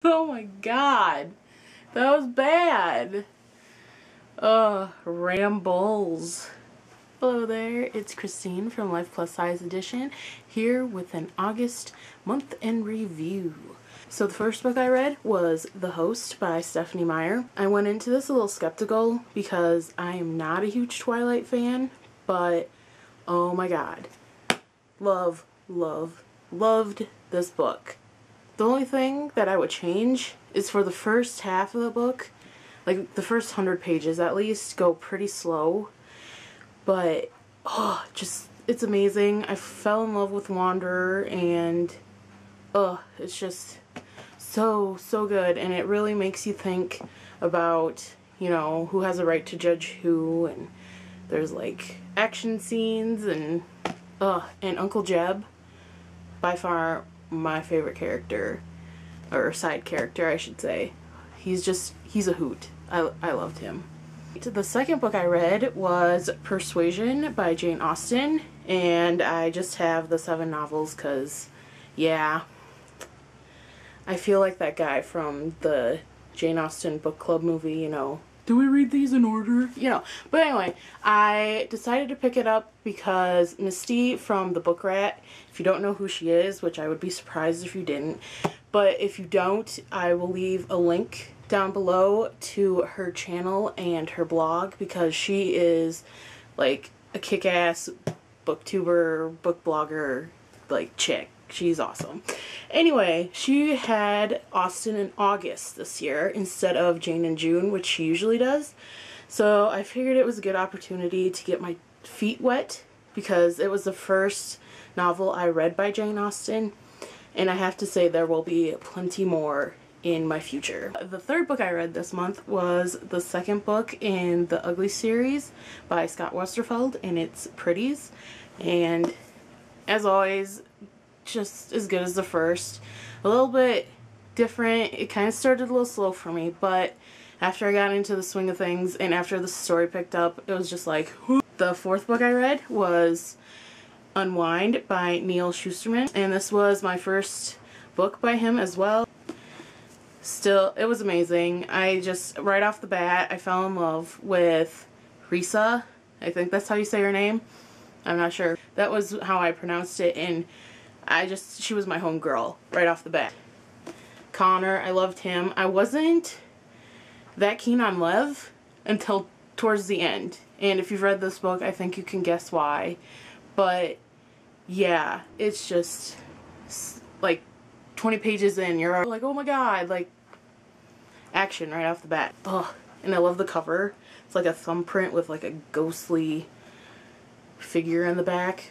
Oh my god. That was bad. Rambles. Hello there, it's Christine from Life Plus Size Edition, here with an August month in review. So the first book I read was The Host by Stephanie Meyer. I went into this a little skeptical because I am not a huge Twilight fan, but oh my god. Loved this book. The only thing that I would change is for the first half of the book, like the first 100 pages at least, go pretty slow. But, it's amazing. I fell in love with Wanderer and, it's just so good. And it really makes you think about, you know, who has a right to judge who, and there's like action scenes and Uncle Jeb, by far my favorite character, or side character I should say. He's a hoot. I loved him. The second book I read was Persuasion by Jane Austen, and I just have the 7 novels because, yeah, I feel like that guy from the Jane Austen book club movie, you know, do we read these in order? You know, but anyway, I decided to pick it up because Misty from the Book Rat, if you don't know who she is, which I would be surprised if you didn't, but if you don't, I will leave a link down below to her channel and her blog because she is like a kick-ass booktuber, book blogger, like chick. She's awesome. Anyway, she had Austen in August this year instead of Jane in June, which she usually does. So I figured it was a good opportunity to get my feet wet because it was the first novel I read by Jane Austen. And I have to say there will be plenty more in my future. The third book I read this month was the second book in the Ugly series by Scott Westerfeld, and it's Pretties. And as always, just as good as the first. A little bit different. It kind of started a little slow for me, but after I got into the swing of things and after the story picked up, it was just like, whoo. The fourth book I read was Unwind by Neil Shusterman, and this was my first book by him as well. Still, it was amazing. I just, right off the bat, I fell in love with Risa. I think that's how you say her name. I'm not sure. That was how I pronounced it, and she was my homegirl right off the bat. Connor, I loved him. I wasn't that keen on Lev until towards the end. And if you've read this book, I think you can guess why. But yeah, it's just like 20 pages in, you're like, oh my god, like action right off the bat. Ugh. And I love the cover. It's like a thumbprint with like a ghostly figure in the back.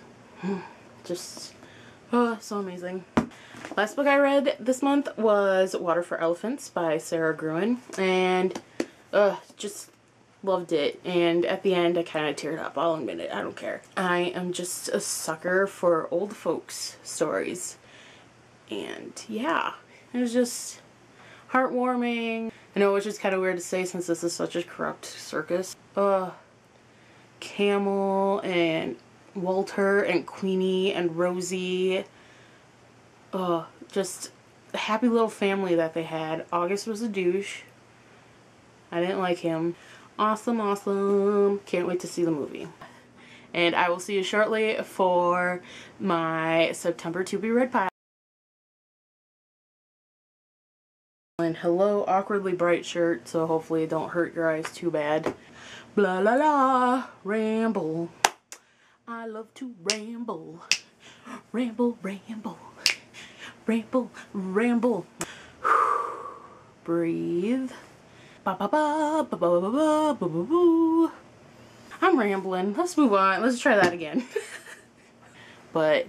Just so amazing. Last book I read this month was Water for Elephants by Sarah Gruen, and just loved it. And at the end I kind of teared up. I'll admit it. I don't care. I am just a sucker for old folks stories, and yeah, it was just heartwarming. I know, which is kind of weird to say since this is such a corrupt circus. Camel and Walter and Queenie and Rosie. Just a happy little family that they had. August was a douche. I didn't like him. Awesome. Can't wait to see the movie. And I will see you shortly for my September to be read pile. And hello, awkwardly bright shirt, so hopefully it don't hurt your eyes too bad. Blah la la, ramble. I love to ramble. Ramble. Breathe. I'm rambling. Let's move on. Let's try that again. But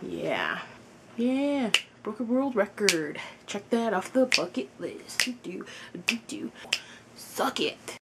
yeah. Broke a world record. Check that off the bucket list. Suck it.